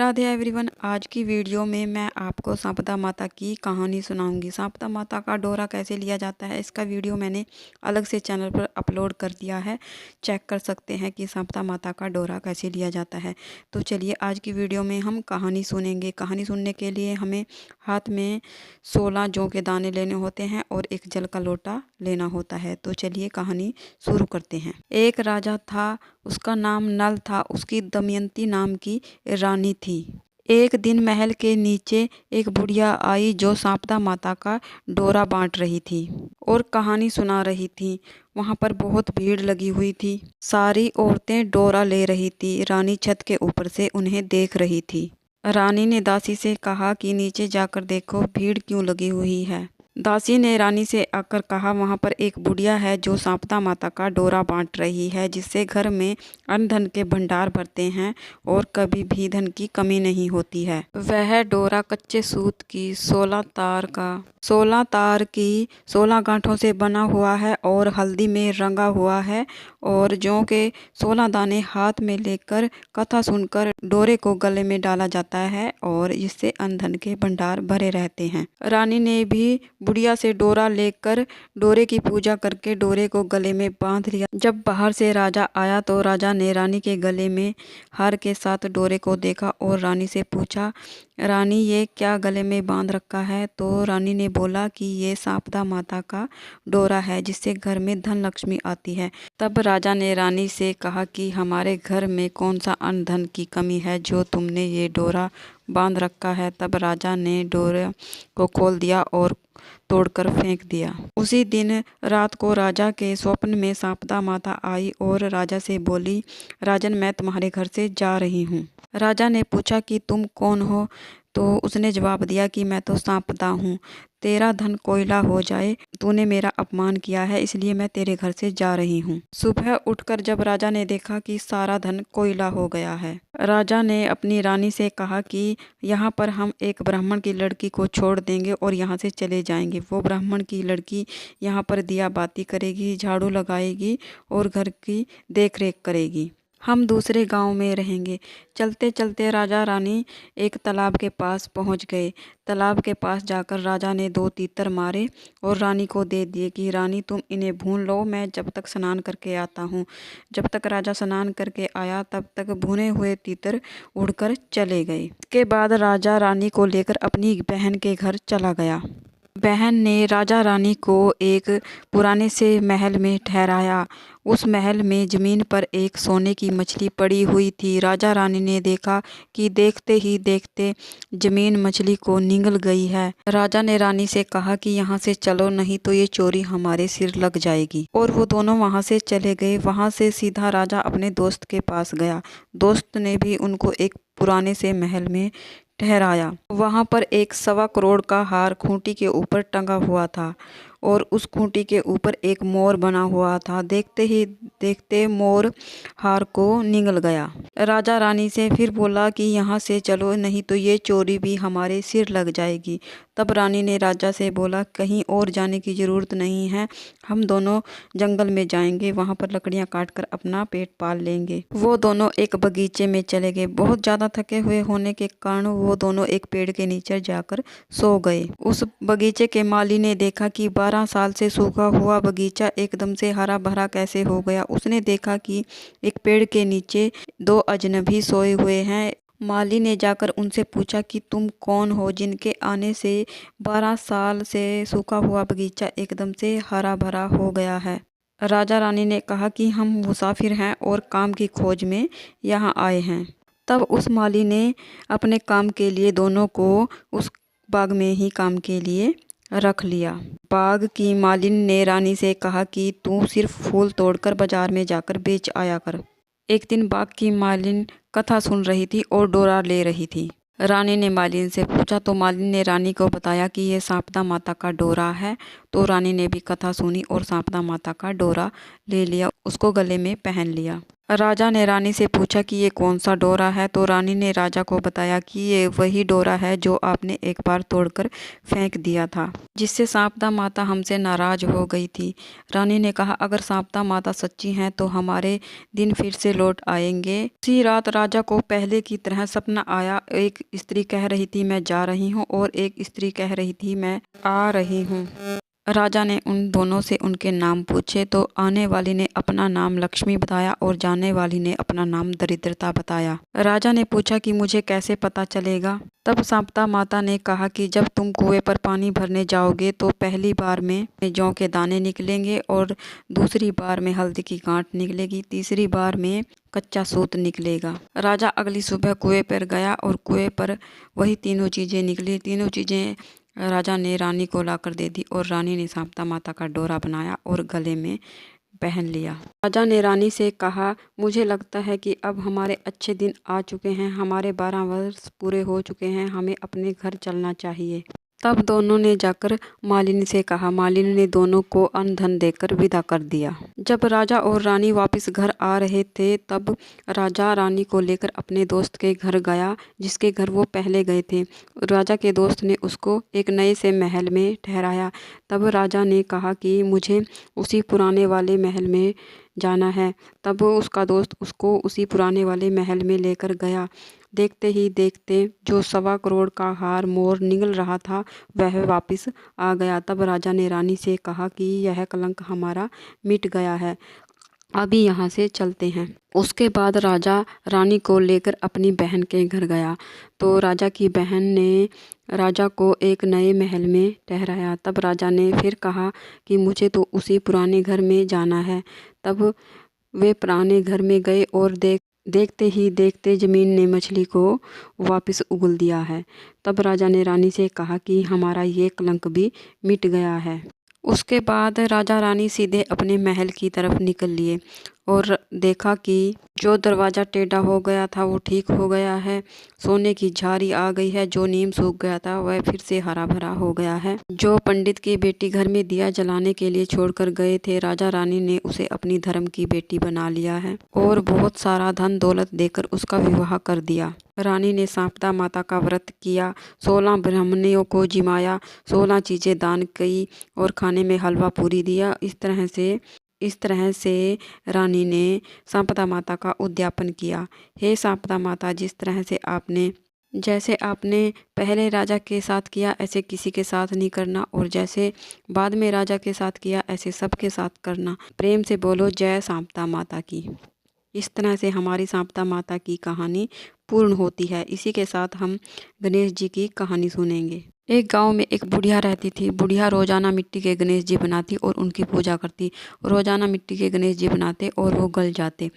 Radhe everyone. आज की video में मैं आपको सांपदा माता की कहानी सुनाऊंगी। सांपदा माता का डोरा कैसे लिया जाता है, इसका वीडियो मैंने अलग से चैनल पर अपलोड कर दिया है। चेक कर सकते हैं कि सांपदा माता का डोरा कैसे लिया जाता है। तो चलिए आज की वीडियो में हम कहानी सुनेंगे। कहानी सुनने के लिए हमें हाथ में 16 जौ के दाने लेने होते हैं और एक जल का लोटा लेना होता है। तो चलिए कहानी शुरू करते हैं। एक राजा था, उसका नाम नल था। उसकी दमयंती नाम की रानी थी। एक दिन महल के नीचे एक बुढ़िया आई जो सांपदा माता का डोरा बांट रही थी और कहानी सुना रही थी। वहां पर बहुत भीड़ लगी हुई थी। सारी औरतें डोरा ले रही थी। रानी छत के ऊपर से उन्हें देख रही थी। रानी ने दासी से कहा कि नीचे जाकर देखो भीड़ क्यों लगी हुई है। दासी ने रानी से आकर कहा, वहां पर एक बुढ़िया है जो सांपदा माता का डोरा बांट रही है, जिससे घर में अन्न धन के भंडार भरते हैं और कभी भी धन की कमी नहीं होती है। वह डोरा कच्चे सूत की 16 तार की 16 गांठों से बना हुआ है और हल्दी में रंगा हुआ है और जौ के 16 दाने हाथ में लेकर कथा सुनकर डोरे को गले में डाला जाता है और इससे अन्न धन के भंडार भरे रहते हैं। रानी ने भी बुढ़िया से डोरा लेकर डोरे की पूजा करके डोरे को गले में बांध लिया। जब बाहर से राजा आया तो राजा ने रानी के गले में हार के साथ डोरे को देखा और रानी से पूछा, रानी ये क्या गले में बांध रखा है? तो रानी ने बोला कि ये सांपदा माता का डोरा है, जिससे घर में धन लक्ष्मी आती है। तब राजा ने रानी से कहा कि हमारे घर में कौन सा अन्न धन की कमी है जो तुमने ये डोरा बांध रखा है। तब राजा ने डोरे को खोल दिया और तोड़कर फेंक दिया। उसी दिन रात को राजा के स्वप्न में सांपदा माता आई और राजा से बोली, राजन मैं तुम्हारे घर से जा रही हूँ। राजा ने पूछा कि तुम कौन हो? तो उसने जवाब दिया कि मैं तो सांपदा हूँ। तेरा धन कोयला हो जाए, तूने मेरा अपमान किया है, इसलिए मैं तेरे घर से जा रही हूँ। सुबह उठकर जब राजा ने देखा कि सारा धन कोयला हो गया है, राजा ने अपनी रानी से कहा कि यहाँ पर हम एक ब्राह्मण की लड़की को छोड़ देंगे और यहाँ से चले जाएंगे। वो ब्राह्मण की लड़की यहाँ पर दिया बाती करेगी, झाड़ू लगाएगी और घर की देख रेख करेगी। हम दूसरे गांव में रहेंगे। चलते चलते राजा रानी एक तालाब के पास पहुंच गए। तालाब के पास जाकर राजा ने 2 तीतर मारे और रानी को दे दिए कि रानी तुम इन्हें भून लो, मैं जब तक स्नान करके आता हूं। जब तक राजा स्नान करके आया तब तक भुने हुए तीतर उड़कर चले गए। इसके बाद राजा रानी को लेकर अपनी बहन के घर चला गया। बहन ने राजा रानी को एक पुराने से महल में ठहराया। उस महल में जमीन पर एक सोने की मछली पड़ी हुई थी। राजा रानी ने देखा कि देखते ही देखते जमीन मछली को निगल गई है। राजा ने रानी से कहा कि यहाँ से चलो, नहीं तो ये चोरी हमारे सिर लग जाएगी। और वो दोनों वहाँ से चले गए। वहाँ से सीधा राजा अपने दोस्त के पास गया। दोस्त ने भी उनको एक पुराने से महल में ठहराया। वहां पर एक 1.25 करोड़ का हार खूंटी के ऊपर टंगा हुआ था और उस खूंटी के ऊपर एक मोर बना हुआ था। देखते ही देखते मोर हार को निगल गया। राजा रानी से फिर बोला कि यहाँ से चलो, नहीं तो ये चोरी भी हमारे सिर लग जाएगी। तब रानी ने राजा से बोला, कहीं और जाने की ज़रूरत नहीं है, हम दोनों जंगल में जाएंगे, वहाँ पर लकड़ियाँ काटकर अपना पेट पाल लेंगे। वो दोनों एक बगीचे में चले गए। बहुत ज़्यादा थके हुए होने के कारण वो दोनों एक पेड़ के नीचे जाकर सो गए। उस बगीचे के माली ने देखा कि 12 साल से सूखा हुआ बगीचा एकदम से हरा भरा कैसे हो गया। उसने देखा कि एक पेड़ के नीचे 2 अजनबी सोए हुए हैं। माली ने जाकर उनसे पूछा कि तुम कौन हो जिनके आने से 12 साल से सूखा हुआ बगीचा एकदम से हरा भरा हो गया है। राजा रानी ने कहा कि हम मुसाफिर हैं और काम की खोज में यहाँ आए हैं। तब उस माली ने अपने काम के लिए दोनों को उस बाग में ही काम के लिए रख लिया। बाग की मालिन ने रानी से कहा कि तू सिर्फ फूल तोड़कर बाजार में जाकर बेच आया कर। एक दिन बाग की मालिन कथा सुन रही थी और डोरा ले रही थी। रानी ने मालिन से पूछा तो मालिन ने रानी को बताया कि ये सांपदा माता का डोरा है। तो रानी ने भी कथा सुनी और सांपदा माता का डोरा ले लिया, उसको गले में पहन लिया। राजा ने रानी से पूछा कि ये कौन सा डोरा है, तो रानी ने राजा को बताया कि ये वही डोरा है जो आपने एक बार तोड़कर फेंक दिया था, जिससे शारदा माता हमसे नाराज हो गई थी। रानी ने कहा, अगर शारदा माता सच्ची हैं तो हमारे दिन फिर से लौट आएंगे। उसी रात राजा को पहले की तरह सपना आया। एक स्त्री कह रही थी मैं जा रही हूँ और एक स्त्री कह रही थी मैं आ रही हूँ। राजा ने उन दोनों से उनके नाम पूछे तो आने वाली ने अपना नाम लक्ष्मी बताया और जाने वाली ने अपना नाम दरिद्रता बताया। राजा ने पूछा कि मुझे कैसे पता चलेगा। तब शारदा माता ने कहा कि जब तुम कुएं पर पानी भरने जाओगे तो पहली बार में जौ के दाने निकलेंगे और दूसरी बार में हल्दी की गांठ निकलेगी, तीसरी बार में कच्चा सूत निकलेगा। राजा अगली सुबह कुएं पर गया और कुएं पर वही तीनों चीज़ें निकली। तीनों चीज़ें राजा ने रानी को लाकर दे दी और रानी ने शारदा माता का डोरा बनाया और गले में पहन लिया। राजा ने रानी से कहा, मुझे लगता है कि अब हमारे अच्छे दिन आ चुके हैं, हमारे 12 वर्ष पूरे हो चुके हैं, हमें अपने घर चलना चाहिए। तब दोनों ने जाकर मालिनी से कहा। मालिनी ने दोनों को अन्न धन देकर विदा कर दिया। जब राजा और रानी वापस घर आ रहे थे तब राजा रानी को लेकर अपने दोस्त के घर गया, जिसके घर वो पहले गए थे। राजा के दोस्त ने उसको एक नए से महल में ठहराया। तब राजा ने कहा कि मुझे उसी पुराने वाले महल में जाना है। तब उसका दोस्त उसको उसी पुराने वाले महल में लेकर गया। देखते ही देखते जो 1.25 करोड़ का हार मोर निगल रहा था वह वापस आ गया। तब राजा ने रानी से कहा कि यह कलंक हमारा मिट गया है, अभी यहाँ से चलते हैं। उसके बाद राजा रानी को लेकर अपनी बहन के घर गया तो राजा की बहन ने राजा को एक नए महल में ठहराया। तब राजा ने फिर कहा कि मुझे तो उसी पुराने घर में जाना है। तब वे पुराने घर में गए और देखते ही देखते जमीन ने मछली को वापस उगल दिया है। तब राजा ने रानी से कहा कि हमारा ये कलंक भी मिट गया है। उसके बाद राजा रानी सीधे अपने महल की तरफ निकल लिए और देखा कि जो दरवाज़ा टेढ़ा हो गया था वो ठीक हो गया है, सोने की झारी आ गई है, जो नीम सूख गया था वह फिर से हरा भरा हो गया है। जो पंडित की बेटी घर में दिया जलाने के लिए छोड़कर गए थे, राजा रानी ने उसे अपनी धर्म की बेटी बना लिया है और बहुत सारा धन दौलत देकर उसका विवाह कर दिया। रानी ने शारदा माता का व्रत किया, 16 ब्राह्मणों को जिमाया, 16 चीज़ें दान की और खाने में हलवा पूरी दिया। इस तरह से रानी ने शारदा माता का उद्यापन किया। हे शारदा माता, जैसे आपने पहले राजा के साथ किया ऐसे किसी के साथ नहीं करना, और जैसे बाद में राजा के साथ किया ऐसे सबके साथ करना। प्रेम से बोलो जय शारदा माता की। इस तरह से हमारी शारदा माता की कहानी पूर्ण होती है। इसी के साथ हम गणेश जी की कहानी सुनेंगे। एक गांव में एक बुढ़िया रहती थी। बुढ़िया रोजाना मिट्टी के गणेश जी बनाती और उनकी पूजा करती। रोजाना मिट्टी के गणेश जी बनाते और वो गल जाते।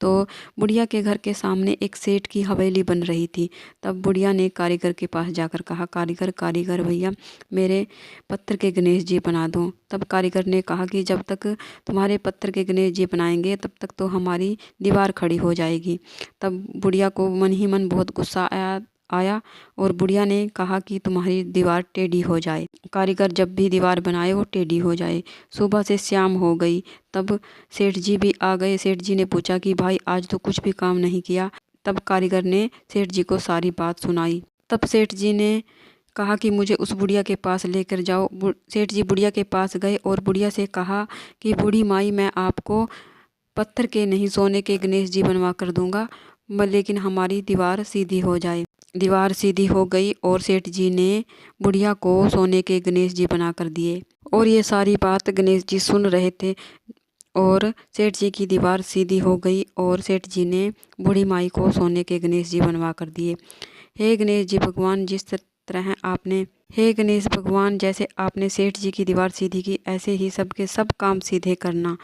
तो बुढ़िया के घर के सामने एक सेठ की हवेली बन रही थी। तब बुढ़िया ने कारीगर के पास जाकर कहा, कारीगर भैया, मेरे पत्थर के गणेश जी बना दो। तब कारीगर ने कहा कि जब तक तुम्हारे पत्थर के गणेश जी बनाएंगे तब तक तो हमारी दीवार खड़ी हो जाएगी। तब बुढ़िया को मन ही मन बहुत गुस्सा आया और बुढ़िया ने कहा कि तुम्हारी दीवार टेढ़ी हो जाए। कारीगर जब भी दीवार बनाए वो टेढ़ी हो जाए। सुबह से शाम हो गई, तब सेठ जी भी आ गए। सेठ जी ने पूछा कि भाई आज तो कुछ भी काम नहीं किया। तब कारीगर ने सेठ जी को सारी बात सुनाई। तब सेठ जी ने कहा कि मुझे उस बुढ़िया के पास लेकर जाओ। सेठ जी बुढ़िया के पास गए और बुढ़िया से कहा कि बूढ़ी माई, मैं आपको पत्थर के नहीं सोने के गणेश जी बनवा कर दूंगा, लेकिन हमारी दीवार सीधी हो जाए। दीवार सीधी हो गई और सेठ जी ने बुढ़िया को सोने के गणेश जी बना कर दिए। और ये सारी बात गणेश जी सुन रहे थे और सेठ जी की दीवार सीधी हो गई और सेठ जी ने बूढ़ी माई को सोने के गणेश जी बनवा कर दिए। हे गणेश जी भगवान, हे गणेश भगवान, जैसे आपने सेठ जी की दीवार सीधी की ऐसे ही सबके सब काम सीधे करना।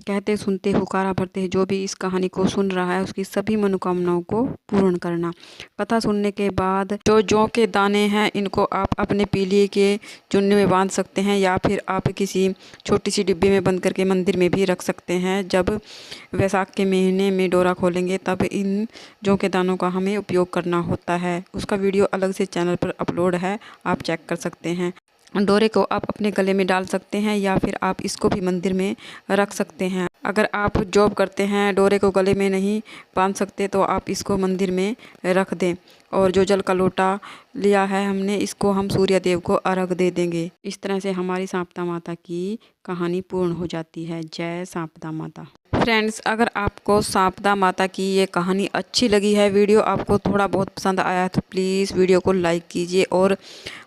कहते सुनते हुकारा भरते जो भी इस कहानी को सुन रहा है उसकी सभी मनोकामनाओं को पूर्ण करना। कथा सुनने के बाद जो जौ के दाने हैं इनको आप अपने पीलिए के चुन्नी में बांध सकते हैं या फिर आप किसी छोटी सी डिब्बी में बंद करके मंदिर में भी रख सकते हैं। जब वैसाख के महीने में डोरा खोलेंगे तब इन जौ के दानों का हमें उपयोग करना होता है। उसका वीडियो अलग से चैनल पर अपलोड है, आप चेक कर सकते हैं। डोरे को आप अपने गले में डाल सकते हैं या फिर आप इसको भी मंदिर में रख सकते हैं। अगर आप जॉब करते हैं, डोरे को गले में नहीं बांध सकते, तो आप इसको मंदिर में रख दें। और जो जल का लोटा लिया है हमने, इसको हम सूर्य देव को अर्घ दे देंगे। इस तरह से हमारी सांपदा माता की कहानी पूर्ण हो जाती है। जय सांपदा माता। फ्रेंड्स, अगर आपको सांपदा माता की ये कहानी अच्छी लगी है, वीडियो आपको थोड़ा बहुत पसंद आया है, तो प्लीज़ वीडियो को लाइक कीजिए। और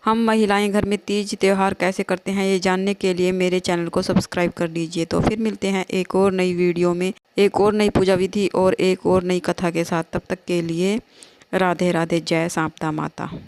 हम महिलाएं घर में तीज त्यौहार कैसे करते हैं, ये जानने के लिए मेरे चैनल को सब्सक्राइब कर लीजिए। तो फिर मिलते हैं एक और नई वीडियो में, एक और नई पूजा विधि और एक और नई कथा के साथ। तब तक के लिए राधे राधे। जय सांपदा माता।